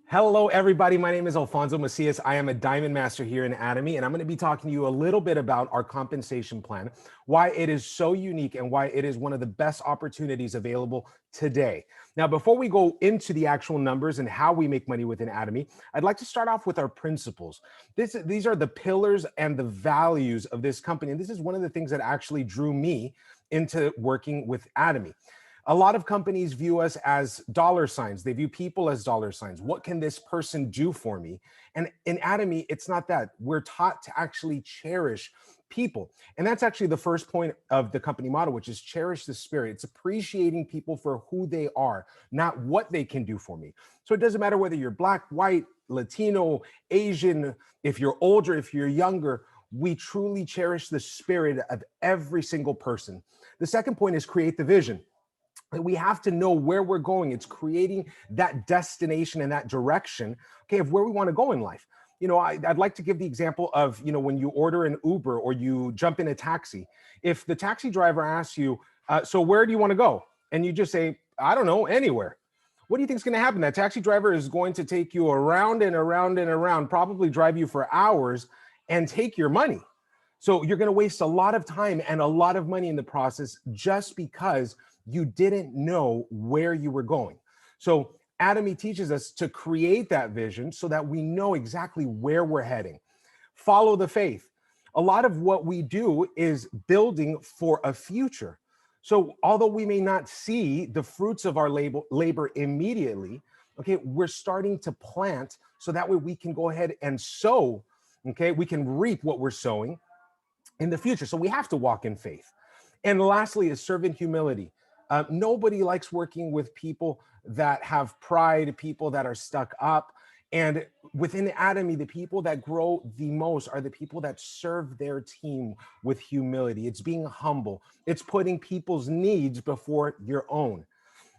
Hello, everybody. My name is Alfonso Macias. I am a Diamond Master here in ATOMY, and I'm going to be talking to you a little bit about our compensation plan, why it is so unique, and why it is one of the best opportunities available today. Now, before we go into the actual numbers and how we make money within ATOMY, I'd like to start off with our principles. These are the pillars and the values of this company, and this is one of the things that actually drew me into working with ATOMY. A lot of companies view us as dollar signs. They view people as dollar signs. What can this person do for me? And in ATOMY, it's not that. We're taught to actually cherish people. And that's actually the first point of the company model, which is cherish the spirit. It's appreciating people for who they are, not what they can do for me. So it doesn't matter whether you're Black, white, Latino, Asian, if you're older, if you're younger, we truly cherish the spirit of every single person. The second point is create the vision. We have to know where we're going. It's creating that destination and that direction, okay, of where we want to go in life. I'd like to give the example of, when you order an Uber or you jump in a taxi. If the taxi driver asks you, so where do you want to go? And you just say, I don't know, anywhere. What do you think is going to happen? That taxi driver is going to take you around and around and around, probably drive you for hours and take your money. So you're going to waste a lot of time and a lot of money in the process just because you didn't know where you were going. So ATOMY teaches us to create that vision so that we know exactly where we're heading. Follow the faith. A lot of what we do is building for a future. So although we may not see the fruits of our labor immediately, okay, we're starting to plant so that way we can go ahead and sow, okay, we can reap what we're sowing in the future. So we have to walk in faith. And lastly is serve in humility. Nobody likes working with people that have pride, people that are stuck up. And within ATOMY, the people that grow the most are the people that serve their team with humility. It's being humble. It's putting people's needs before your own.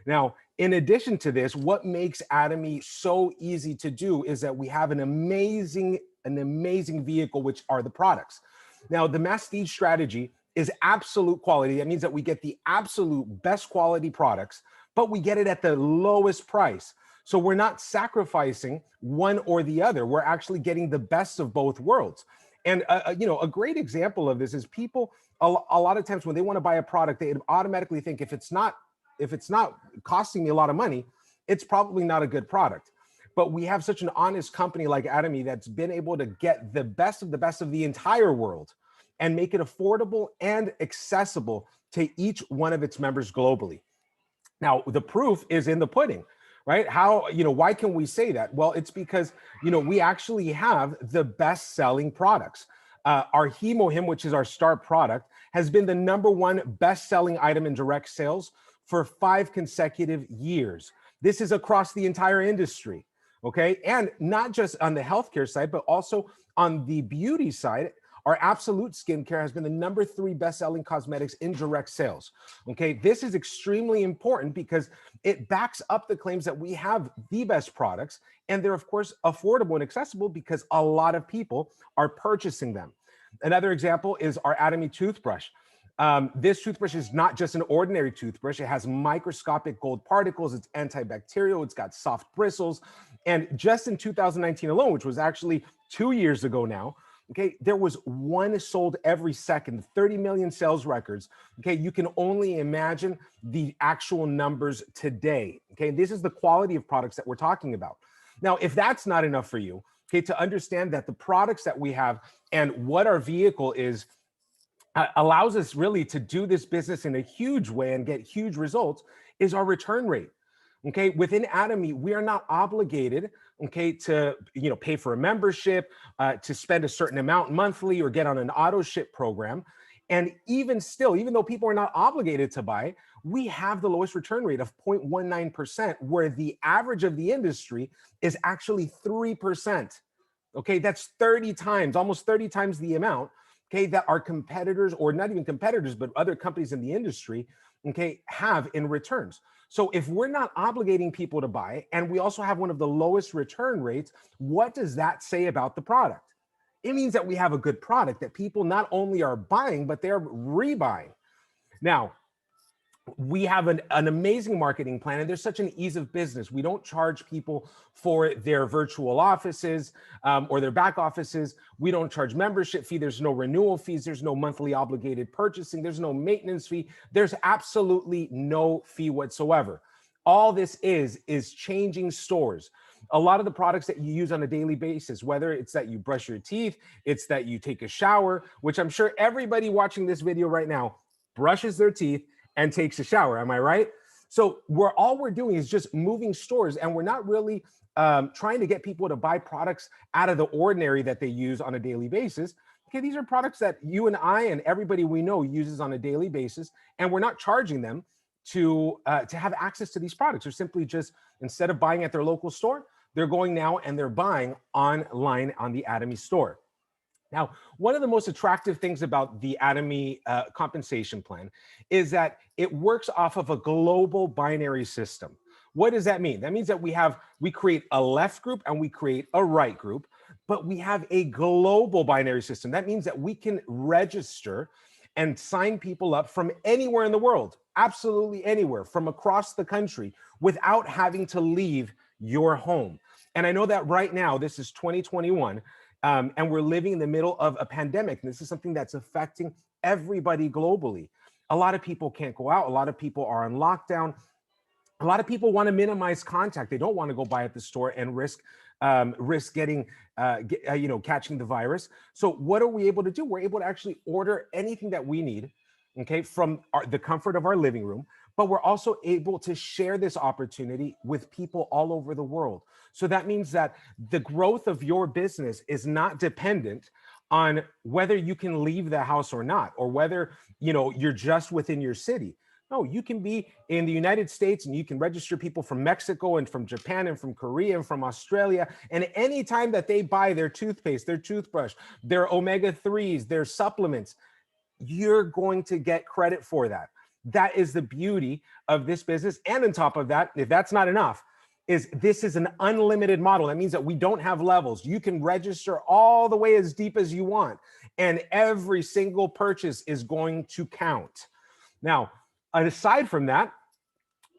Now, in addition to this, what makes ATOMY so easy to do is that we have an amazing vehicle, which are the products. Now, the Masstige strategy is absolute quality. That means that we get the absolute best quality products, but we get it at the lowest price. So we're not sacrificing one or the other. We're actually getting the best of both worlds. And a great example of this is people a lot of times when they want to buy a product, they automatically think if it's not costing me a lot of money, it's probably not a good product. But we have such an honest company like ATOMY that's been able to get the best of the entire world and make it affordable and accessible to each one of its members globally. Now, the proof is in the pudding, right? Why can we say that? Well, it's because, we actually have the best selling products. Our HemoHim, which is our star product, has been the #1 best selling item in direct sales for 5 consecutive years. This is across the entire industry, okay? And not just on the healthcare side, but also on the beauty side. Our Absolute Skincare has been the #3 best-selling cosmetics in direct sales. Okay, this is extremely important because it backs up the claims that we have the best products, and they're of course affordable and accessible because a lot of people are purchasing them. Another example is our ATOMY toothbrush. This toothbrush is not just an ordinary toothbrush. It has microscopic gold particles. It's antibacterial. It's got soft bristles. And just in 2019 alone, which was actually 2 years ago now, okay, there was one sold every second, 30 million sales records. Okay, you can only imagine the actual numbers today. Okay, this is the quality of products that we're talking about. Now, if that's not enough for you, okay, to understand that the products that we have and what our vehicle is allows us really to do this business in a huge way and get huge results is our return rate. Okay, within ATOMY, we are not obligated, okay, to pay for a membership, to spend a certain amount monthly or get on an auto ship program. And even still, even though people are not obligated to buy, we have the lowest return rate of 0.19%, where the average of the industry is actually 3%. Okay, that's 30 times, almost 30 times the amount, okay, that our competitors, or not even competitors, but other companies in the industry, okay, have in returns. So if we're not obligating people to buy, and we also have one of the lowest return rates, what does that say about the product? It means that we have a good product that people not only are buying, but they're rebuying. Now, We have an amazing marketing plan, and there's such an ease of business. We don't charge people for their virtual offices or their back offices. We don't charge membership fee. There's no renewal fees. There's no monthly obligated purchasing. There's no maintenance fee. There's absolutely no fee whatsoever. All this is changing stores. A lot of the products that you use on a daily basis, whether it's that you brush your teeth, it's that you take a shower, which I'm sure everybody watching this video right now brushes their teeth and takes a shower. Am I right? So all we're doing is just moving stores, and we're not really trying to get people to buy products out of the ordinary that they use on a daily basis. Okay, these are products that you and I and everybody we know uses on a daily basis, and we're not charging them to have access to these products. They're simply just, instead of buying at their local store, they're going now and they're buying online on the ATOMY store. Now, one of the most attractive things about the ATOMY compensation plan is that it works off of a global binary system. What does that mean? That means that we create a left group and we create a right group, but we have a global binary system. That means that we can register and sign people up from anywhere in the world, absolutely anywhere, from across the country, without having to leave your home. And I know that right now, this is 2021, and we're living in the middle of a pandemic. And this is something that's affecting everybody globally. A lot of people can't go out. A lot of people are on lockdown. A lot of people want to minimize contact. They don't want to go buy at the store and risk getting, catching the virus. So what are we able to do? We're able to actually order anything that we need, okay, from the comfort of our living room, but we're also able to share this opportunity with people all over the world. So that means that the growth of your business is not dependent on whether you can leave the house or not, or whether, you're just within your city. No, you can be in the United States and you can register people from Mexico and from Japan and from Korea and from Australia. And anytime that they buy their toothpaste, their toothbrush, their omega-3s, their supplements, you're going to get credit for that. That is the beauty of this business. And on top of that, if that's not enough, this is an unlimited model. That means that we don't have levels. You can register all the way as deep as you want, and every single purchase is going to count. Now, aside from that,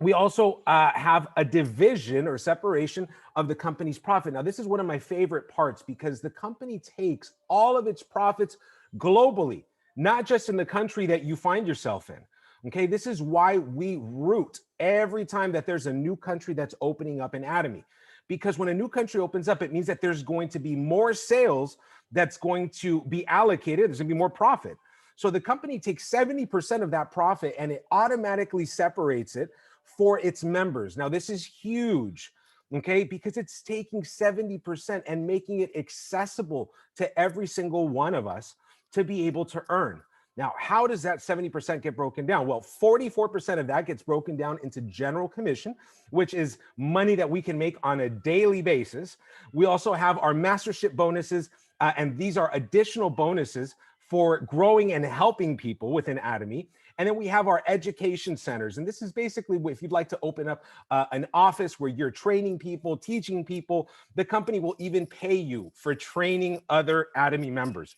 we also have a division or separation of the company's profit. Now, this is one of my favorite parts because the company takes all of its profits globally, not just in the country that you find yourself in. Okay, this is why we root every time that there's a new country that's opening up in ATOMY. Because when a new country opens up, it means that there's going to be more sales that's going to be allocated. There's going to be more profit. So the company takes 70% of that profit and it automatically separates it for its members. Now, this is huge, okay, because it's taking 70% and making it accessible to every single one of us to be able to earn. Now, how does that 70% get broken down? Well, 44% of that gets broken down into general commission, which is money that we can make on a daily basis. We also have our mastership bonuses, and these are additional bonuses for growing and helping people within ATOMY. And then we have our education centers. And this is basically if you'd like to open up an office where you're training people, teaching people, the company will even pay you for training other ATOMY members.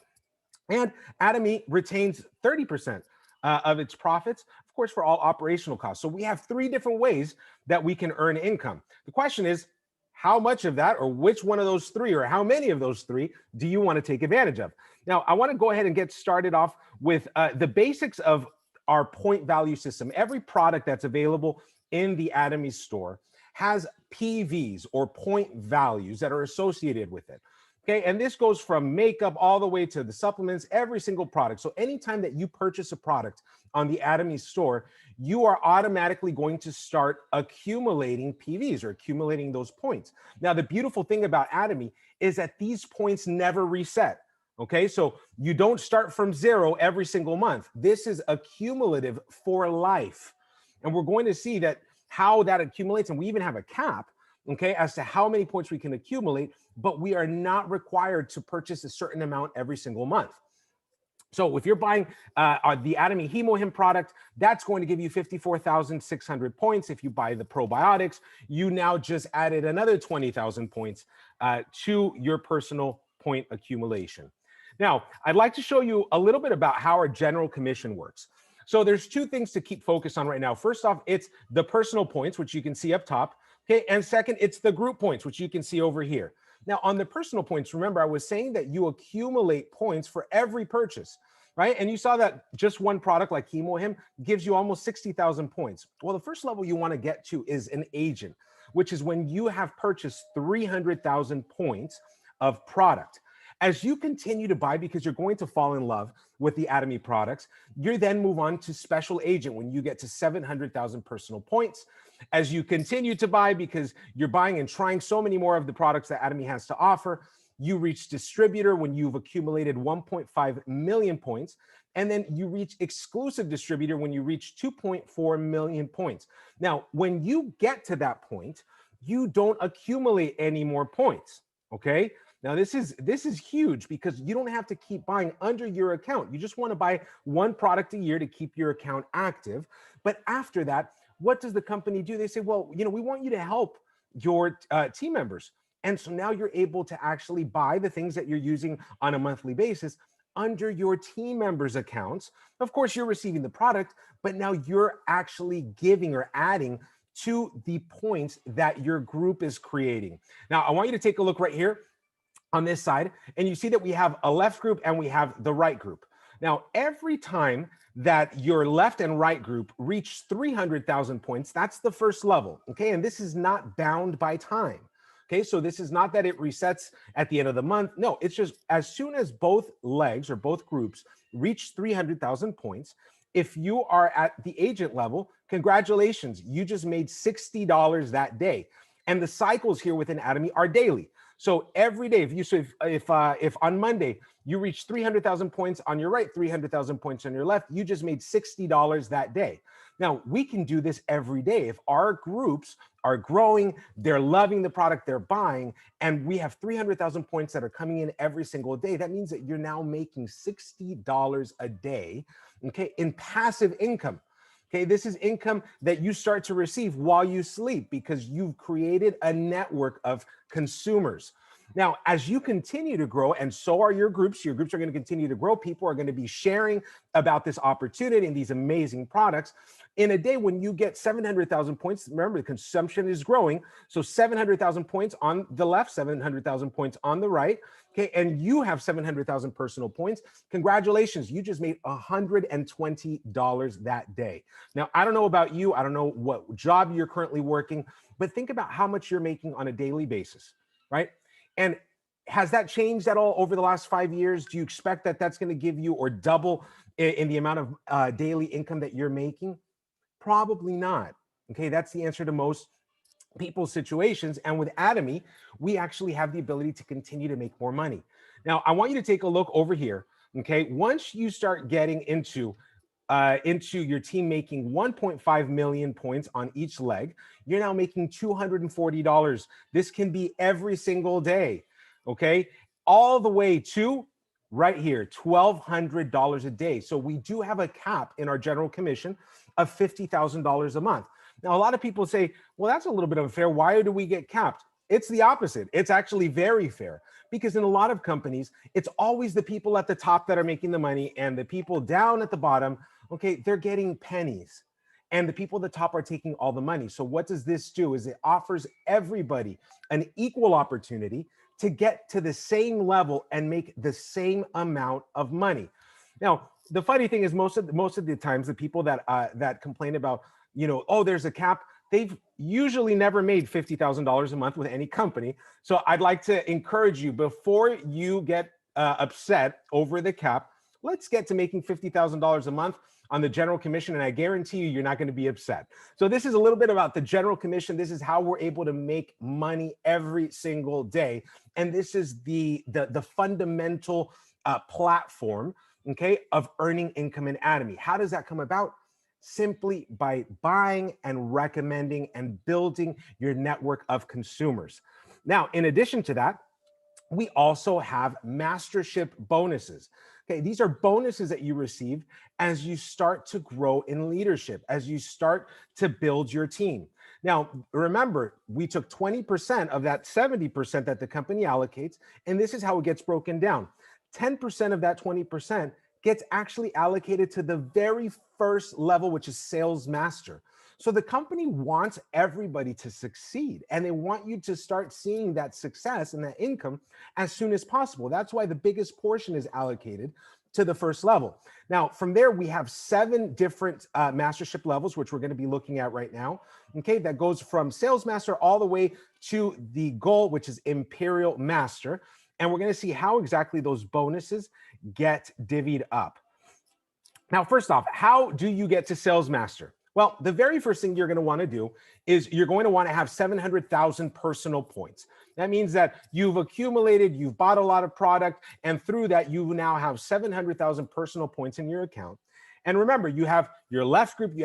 And ATOMY retains 30% of its profits, of course, for all operational costs. So we have 3 different ways that we can earn income. The question is, how much of that, or which one of those 3, or how many of those 3 do you want to take advantage of? Now, I want to go ahead and get started off with the basics of our point value system. Every product that's available in the ATOMY store has PVs, or point values, that are associated with it. Okay, and this goes from makeup all the way to the supplements, every single product. So anytime that you purchase a product on the ATOMY store, you are automatically going to start accumulating PVs, or accumulating those points. Now, the beautiful thing about ATOMY is that these points never reset. Okay, so you don't start from 0 every single month. This is accumulative for life. And we're going to see that how that accumulates, and we even have a cap, okay, as to how many points we can accumulate, but we are not required to purchase a certain amount every single month. So if you're buying the ATOMY HemoHim product, that's going to give you 54,600 points. If you buy the probiotics, you now just added another 20,000 points to your personal point accumulation. Now, I'd like to show you a little bit about how our general commission works. So there's two things to keep focus on right now. First off, it's the personal points, which you can see up top. Okay. And second, it's the group points, which you can see over here. Now, on the personal points, remember, I was saying that you accumulate points for every purchase, right? And you saw that just one product like Him gives you almost 60,000 points. Well, the first level you want to get to is an agent, which is when you have purchased 300,000 points of product. As you continue to buy, because you're going to fall in love with the ATOMY products, you then move on to special agent when you get to 700,000 personal points. As you continue to buy, because you're buying and trying so many more of the products that ATOMY has to offer, you reach distributor when you've accumulated 1.5 million points. And then you reach exclusive distributor when you reach 2.4 million points. Now, when you get to that point, you don't accumulate any more points, okay? Now, this is huge because you don't have to keep buying under your account. You just want to buy one product a year to keep your account active. But after that, what does the company do? They say, well, we want you to help your team members. And so now you're able to actually buy the things that you're using on a monthly basis under your team members' accounts. Of course, you're receiving the product, but now you're actually giving or adding to the points that your group is creating. Now, I want you to take a look right here on this side, and you see that we have a left group and we have the right group. Now, every time that your left and right group reach 300,000 points, that's the first level, okay? And this is not bound by time, okay? So this is not that it resets at the end of the month. No, it's just as soon as both legs or both groups reach 300,000 points, if you are at the agent level, congratulations, you just made $60 that day. And the cycles here within ATOMY are daily. So every day, if on Monday you reach 300,000 points on your right, 300,000 points on your left, you just made $60 that day. Now, we can do this every day. If our groups are growing, they're loving the product they're buying, and we have 300,000 points that are coming in every single day, that means that you're now making $60 a day, okay, in passive income. Okay, this is income that you start to receive while you sleep because you've created a network of consumers. Now, as you continue to grow, and so are your groups are going to continue to grow. People are going to be sharing about this opportunity and these amazing products. In a day when you get 700,000 points, remember the consumption is growing. So 700,000 points on the left, 700,000 points on the right. Okay, and you have 700,000 personal points. Congratulations, you just made $120 that day. Now, I don't know about you. I don't know what job you're currently working, but think about how much you're making on a daily basis, right? And has that changed at all over the last 5 years? Do you expect that that's going to give you or double in the amount of daily income that you're making? Probably not. Okay, that's the answer to most people's situations. And with ATOMY, we actually have the ability to continue to make more money. Now, I want you to take a look over here. Okay, once you start getting into your team making 1.5 million points on each leg, you're now making $240. This can be every single day, okay? All the way to right here, $1,200 a day. So we do have a cap in our general commission of $50,000 a month. Now, a lot of people say, well, that's a little bit unfair. Why do we get capped? It's the opposite. It's actually very fair because in a lot of companies, it's always the people at the top that are making the money and the people down at the bottom, okay, they're getting pennies and the people at the top are taking all the money. So what does this do is it offers everybody an equal opportunity to get to the same level and make the same amount of money. Now, the funny thing is most of the times the people that complain about, oh, there's a cap, they've usually never made $50,000 a month with any company. So I'd like to encourage you, before you get upset over the cap, let's get to making $50,000 a month on the general commission, and I guarantee you're not going to be upset. So this is a little bit about the general commission. This is how we're able to make money every single day, and this is the fundamental platform, okay, of earning income in ATOMY. How does that come about? Simply by buying and recommending and building your network of consumers. Now, in addition to that, we also have mastership bonuses. Okay, these are bonuses that you receive as you start to grow in leadership, as you start to build your team. Now, remember, we took 20% of that 70% that the company allocates, and this is how it gets broken down. 10% of that 20% gets actually allocated to the very first level, which is sales master. So the company wants everybody to succeed, and they want you to start seeing that success and that income as soon as possible. That's why the biggest portion is allocated to the first level. Now, from there, we have 7 different mastership levels, which we're going to be looking at right now. Okay, that goes from sales master all the way to the goal, which is imperial master. And we're going to see how exactly those bonuses get divvied up. Now, first off, how do you get to sales master? Well, the very first thing you're going to want to do is you're going to want to have 700,000 personal points. That means that you've accumulated, you've bought a lot of product, and through that, you now have 700,000 personal points in your account. And remember, you have your left group, you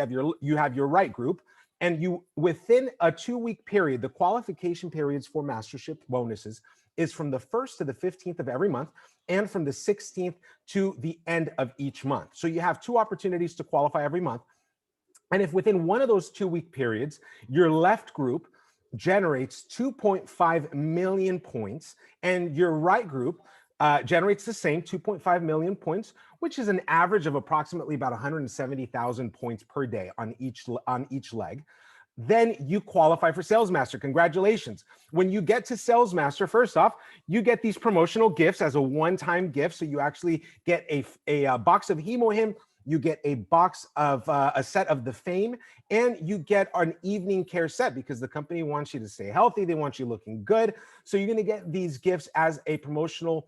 have your right group, and you within a 2-week period, the qualification periods for mastership bonuses is from the 1st to the 15th of every month, and from the 16th to the end of each month. So you have 2 opportunities to qualify every month. And if within one of those 2-week periods, your left group generates 2.5 million points and your right group generates the same 2.5 million points, which is an average of approximately about 170,000 points per day on each leg, then you qualify for Sales Master. Congratulations. When you get to Sales Master, first off, you get these promotional gifts as a one-time gift. So you actually get a box of Hemohim, you get a box of a set of the Fame, and you get an evening care set because the company wants you to stay healthy. They want you looking good. So you're going to get these gifts as a promotional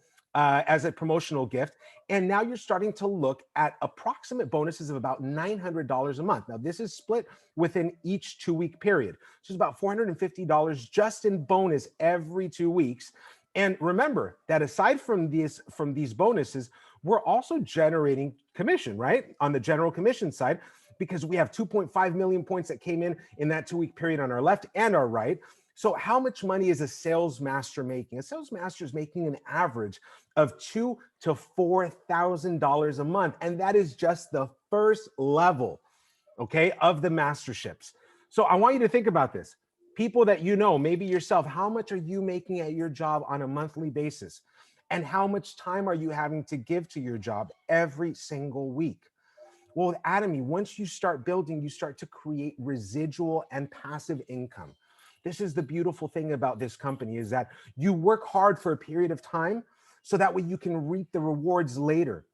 gift. And now you're starting to look at approximate bonuses of about $900 a month. Now, this is split within each 2-week period. So it's about $450 just in bonus every 2 weeks. And remember that aside from these bonuses, we're also generating commission, right? On the general commission side, because we have 2.5 million points that came in that 2-week period on our left and our right. So how much money is a sales master making? A sales master is making an average of $2,000 to $4,000 a month. And that is just the first level, okay, of the masterships. So I want you to think about this. People that you know, maybe yourself, how much are you making at your job on a monthly basis? And how much time are you having to give to your job every single week? Well, with ATOMY, once you start building, you start to create residual and passive income. This is the beautiful thing about this company, is that you work hard for a period of time so that way you can reap the rewards later.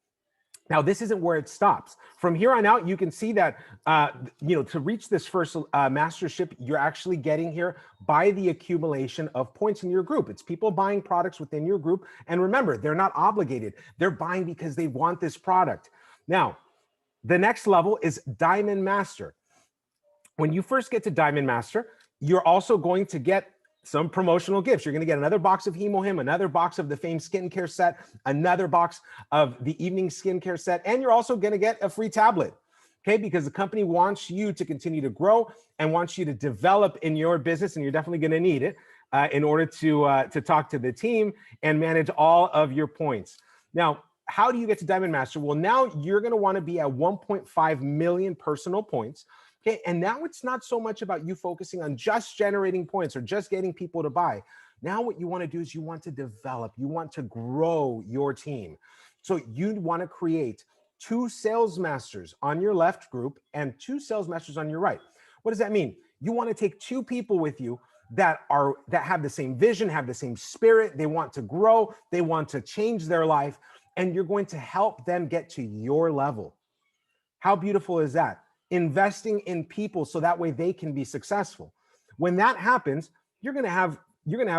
Now, this isn't where it stops. From here on out, you can see that, to reach this first mastership, you're actually getting here by the accumulation of points in your group. It's people buying products within your group. And remember, they're not obligated. They're buying because they want this product. Now, the next level is Diamond Master. When you first get to Diamond Master, you're also going to get some promotional gifts. You're going to get another box of Hemohim, another box of the Fame skincare set, another box of the evening skincare set, and you're also going to get a free tablet, okay? Because the company wants you to continue to grow and wants you to develop in your business, and you're definitely going to need it in order to talk to the team and manage all of your points. Now, how do you get to Diamond Master? Well, now you're going to want to be at 1.5 million personal points. Okay, and now it's not so much about you focusing on just generating points or just getting people to buy. Now what you want to do is you want to develop, you want to grow your team. So you want to create 2 sales masters on your left group and 2 sales masters on your right. What does that mean? You want to take 2 people with you that have the same vision, have the same spirit, they want to grow, they want to change their life, and you're going to help them get to your level. How beautiful is that? Investing in people so that way they can be successful. When that happens, you're going to have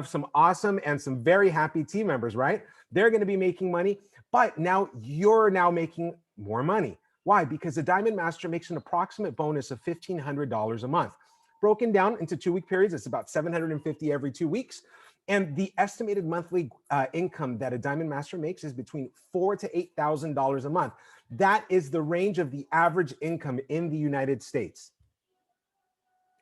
some awesome and some very happy team members, right? They're going to be making money, but now you're making more money. Why? Because the Diamond Master makes an approximate bonus of $1,500 a month. Broken down into 2-week periods, it's about $750 every 2 weeks. And the estimated monthly income that a Diamond Master makes is between $4,000 to $8,000 a month. That is the range of the average income in the United States.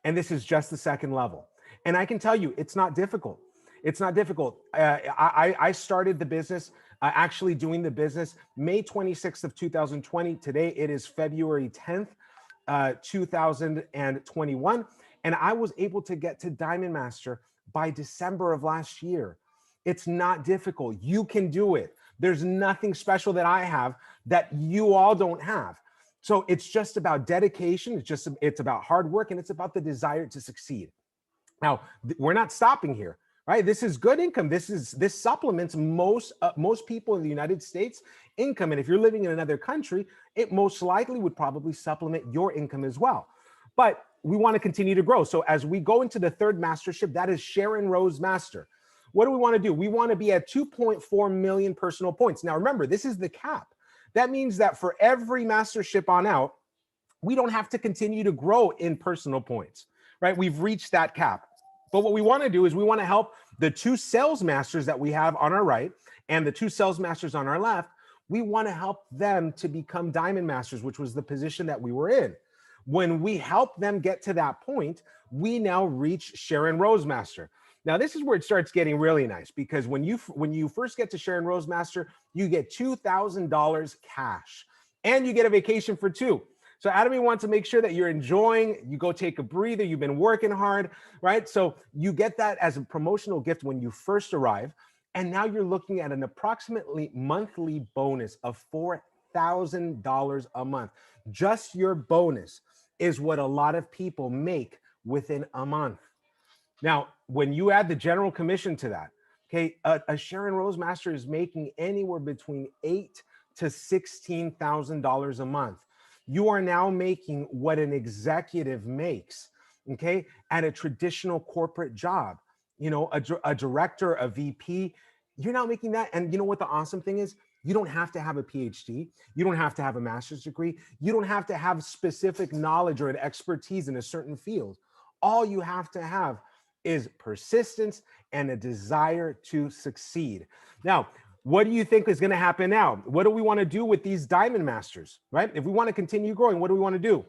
And this is just the second level. And I can tell you, it's not difficult. It's not difficult. I started the business, actually doing the business, May 26th of 2020. Today, it is February 10th, 2021. And I was able to get to Diamond Master by December of last year. It's not difficult. You can do it. There's nothing special that I have that you all don't have. So it's just about dedication. It's about hard work, and it's about the desire to succeed. Now, we're not stopping here, right? This is good income. This supplements most people in the United States income. And if you're living in another country, it most likely would probably supplement your income as well. But we want to continue to grow. So as we go into the third mastership, that is Sharon Rose Master. What do we want to do? We want to be at 2.4 million personal points. Now, remember, this is the cap. That means that for every mastership on out, we don't have to continue to grow in personal points, right? We've reached that cap. But what we want to do is we want to help the two sales masters that we have on our right and the two sales masters on our left. We want to help them to become diamond masters, which was the position that we were in. When we help them get to that point, we now reach Sharon Rose Master. Now, this is where it starts getting really nice, because when you first get to Sharon Rose Master, you get $2,000 cash and you get a vacation for two. So ATOMY wants to make sure that you're enjoying, you go take a breather, you've been working hard, right? So you get that as a promotional gift when you first arrive. And now you're looking at an approximately monthly bonus of $4,000 a month. Just your bonus is what a lot of people make within a month. Now, when you add the general commission to that, okay, a Sharon Rose Master is making anywhere between $8,000 to $16,000 a month. You are now making what an executive makes, okay, at a traditional corporate job. You know, a director, a VP, you're not making that. And you know what the awesome thing is? You don't have to have a PhD. You don't have to have a master's degree. You don't have to have specific knowledge or an expertise in a certain field. All you have to have is persistence and a desire to succeed. Now, what do you think is going to happen now? What do we want to do with these diamond masters, right? If we want to continue growing, what do we want to do?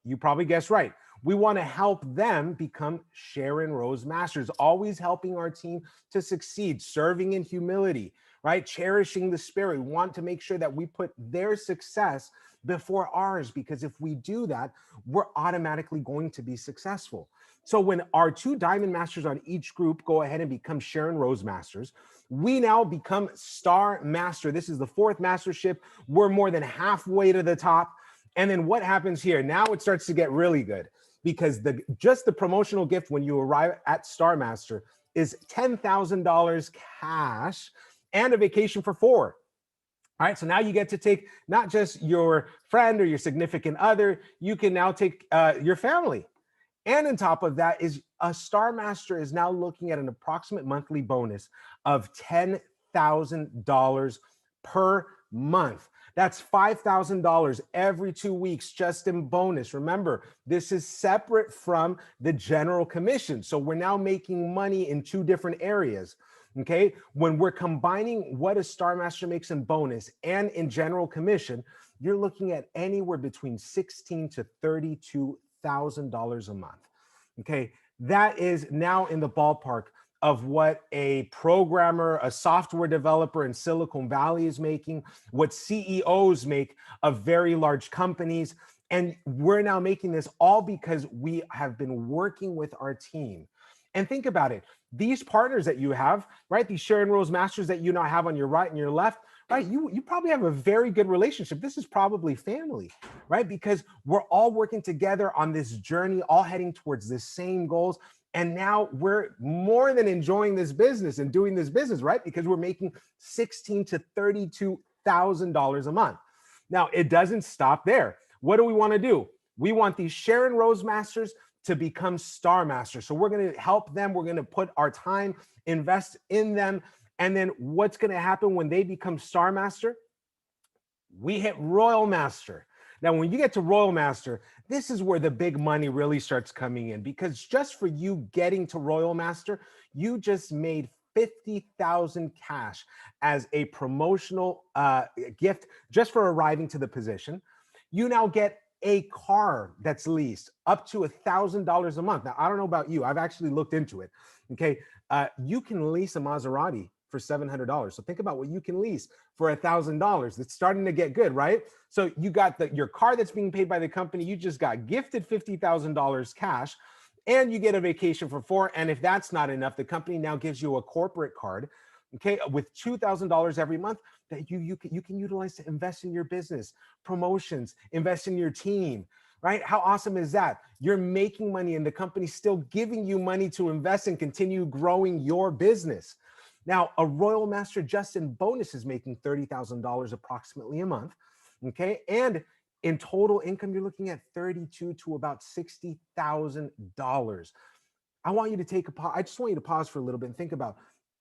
You probably guessed right. We want to help them become Sharon Rose Masters, always helping our team to succeed, serving in humility, right? Cherishing the spirit. We want to make sure that we put their success before ours, because if we do that, we're automatically going to be successful. So when our two diamond masters on each group go ahead and become Sharon Rose Masters, we now become Star Master. This is the fourth mastership. We're more than halfway to the top. And then what happens here? Now it starts to get really good, because just the promotional gift when you arrive at Star Master is $10,000 cash and a vacation for four. All right, so now you get to take not just your friend or your significant other, you can now take your family. And on top of that is a Star Master is now looking at an approximate monthly bonus of $10,000 per month. That's $5,000 every 2 weeks just in bonus. Remember, this is separate from the general commission. So we're now making money in two different areas. Okay, when we're combining what a Star Master makes in bonus and in general commission, you're looking at anywhere between $16,000 to $32,000 a month. Okay, that is now in the ballpark of what a programmer, a software developer in Silicon Valley is making, what CEOs make of very large companies. And we're now making this all because we have been working with our team. And think about it. These partners that you have, right? These Sharon Rose Masters that you now have on your right and your left, right? You probably have a very good relationship. This is probably family, right? Because we're all working together on this journey, all heading towards the same goals. And now we're more than enjoying this business and doing this business, right? Because we're making $16,000 to $32,000 a month. Now, it doesn't stop there. What do we want to do? We want these Sharon Rose Masters to become Star Masters. So we're going to help them. We're going to put our time, invest in them. And then what's going to happen when they become Star Master? We hit Royal Master. Now, when you get to Royal Master, this is where the big money really starts coming in, because just for you getting to Royal Master, you just made $50,000 cash as a promotional gift just for arriving to the position. You now get a car that's leased up to $1,000 a month. Now, I don't know about you. I've actually looked into it. Okay. You can lease a Maserati for $700. So think about what you can lease for $1,000. It's starting to get good, right? So you got your car that's being paid by the company. You just got gifted $50,000 cash, and you get a vacation for four. And if that's not enough, the company now gives you a corporate card okay, with $2,000 every month that you can utilize to invest in your business, promotions, invest in your team, right? How awesome is that? You're making money and the company's still giving you money to invest and continue growing your business. Now, a Royal Master Justin bonus is making $30,000 approximately a month, okay? And in total income, you're looking at 32 to about $60,000. I want you to take a pause. I just want you to pause for a little bit and think about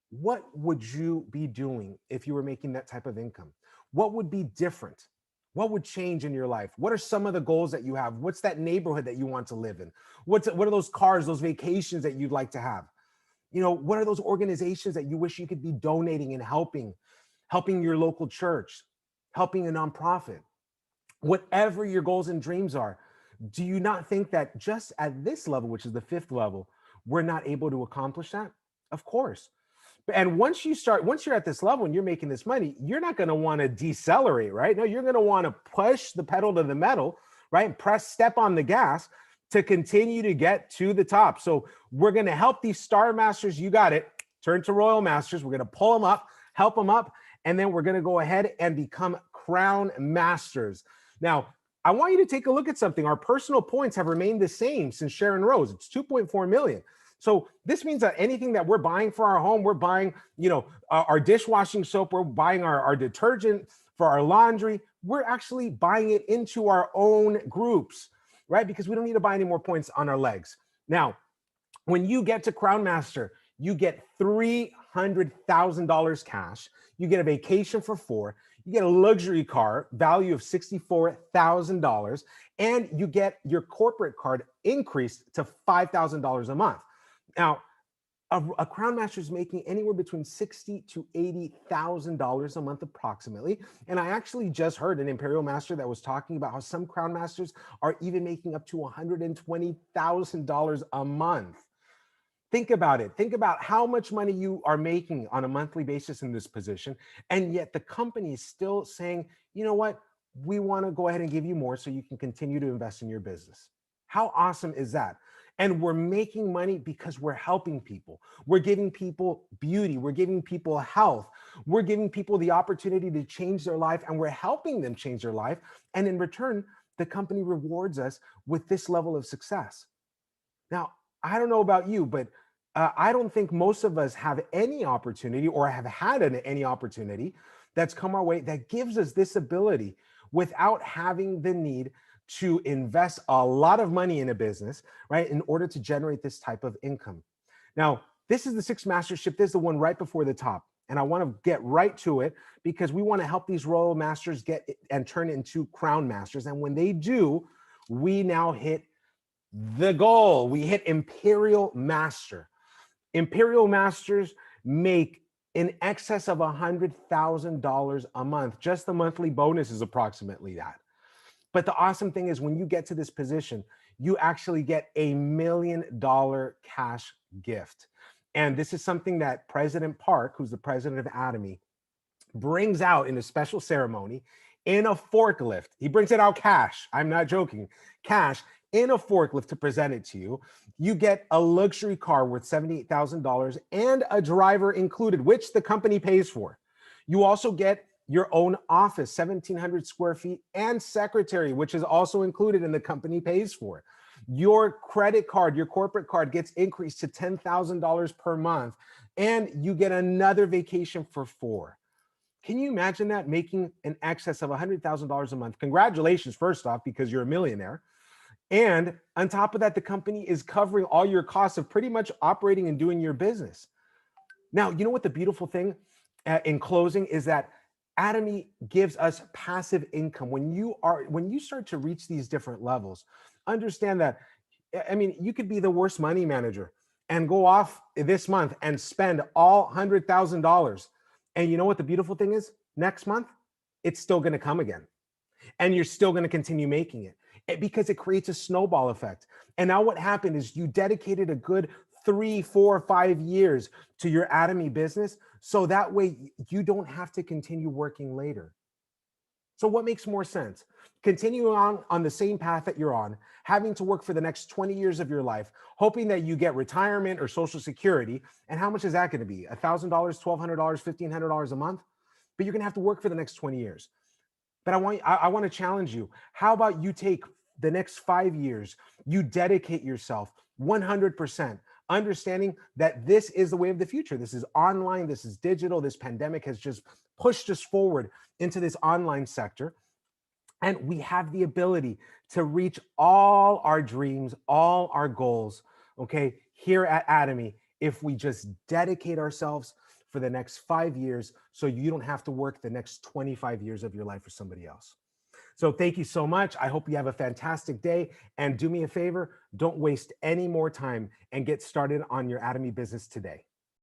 what would you be doing if you were making that type of income? What would be different? What would change in your life? What are some of the goals that you have? What's that neighborhood that you want to live in? What are those cars, those vacations that you'd like to have? You know, what are those organizations that you wish you could be donating and helping your local church, helping a nonprofit? Whatever your goals and dreams are, do you not think that just at this level, which is the fifth level, we're not able to accomplish that? Of course. And once you're at this level and you're making this money, you're not going to want to decelerate, right? No, you're going to want to push the pedal to the metal, right? Step on the gas to continue to get to the top. So we're going to help these Star Masters. You got it. Turn to Royal Masters. We're going to pull them up, help them up, and then we're going to go ahead and become Crown Masters. Now, I want you to take a look at something. Our personal points have remained the same since Sharon Rose. It's 2.4 million. So this means that anything that we're buying for our home, we're buying, our dishwashing soap, we're buying our detergent for our laundry, we're actually buying it into our own groups, right? Because we don't need to buy any more points on our legs. Now, when you get to Crown Master, you get $300,000 cash. You get a vacation for 4. You get a luxury car value of $64,000, and you get your corporate card increased to $5,000 a month. Now, a Crown Master is making anywhere between $60,000 to $80,000 a month approximately. And I actually just heard an Imperial Master that was talking about how some Crown Masters are even making up to $120,000 a month. Think about it. Think about how much money you are making on a monthly basis in this position. And yet the company is still saying, you know what? We want to go ahead and give you more so you can continue to invest in your business. How awesome is that? And we're making money because we're helping people. We're giving people beauty. We're giving people health. We're giving people the opportunity to change their life, and we're helping them change their life. And in return, the company rewards us with this level of success. Now, I don't know about you, but I don't think most of us have any opportunity or have had any opportunity that's come our way that gives us this ability without having the need to invest a lot of money in a business, right, in order to generate this type of income. Now, this is the 6th mastership. This is the one right before the top. And I want to get right to it because we want to help these Royal Masters get and turn into Crown Masters. And when they do, we now hit the goal. We hit Imperial Master. Imperial Masters make in excess of $100,000 a month. Just the monthly bonus is approximately that. But the awesome thing is when you get to this position, you actually get $1 million cash gift. And this is something that President Park, who's the president of ATOMY, brings out in a special ceremony in a forklift. He brings it out cash. I'm not joking. Cash in a forklift to present it to you. You get a luxury car worth $78,000 and a driver included, which the company pays for. You also get your own office, 1,700 square feet, and secretary, which is also included and the company pays for. Your credit card, your corporate card gets increased to $10,000 per month, and you get another vacation for 4. Can you imagine that, making an excess of $100,000 a month? Congratulations, first off, because you're a millionaire. And on top of that, the company is covering all your costs of pretty much operating and doing your business. Now, you know what the beautiful thing in closing is that ATOMY gives us passive income. When you start to reach these different levels, understand that, I mean, you could be the worst money manager and go off this month and spend all $100,000. And you know what the beautiful thing is? Next month, it's still going to come again. And you're still going to continue making it because it creates a snowball effect. And now what happened is you dedicated a good 3, 4, 5 years to your ATOMY business. So that way you don't have to continue working later. So what makes more sense? Continue on the same path that you're on, having to work for the next 20 years of your life, hoping that you get retirement or social security. And how much is that going to be? $1,000, $1,200, $1,500 a month? But you're going to have to work for the next 20 years. But I want to challenge you. How about you take the next 5 years, you dedicate yourself 100%, understanding that this is the way of the future. This is online, this is digital. This pandemic has just pushed us forward into this online sector. And we have the ability to reach all our dreams, all our goals, okay, here at ATOMY, if we just dedicate ourselves for the next 5 years so you don't have to work the next 25 years of your life for somebody else. So thank you so much. I hope you have a fantastic day. And do me a favor, don't waste any more time and get started on your ATOMY business today.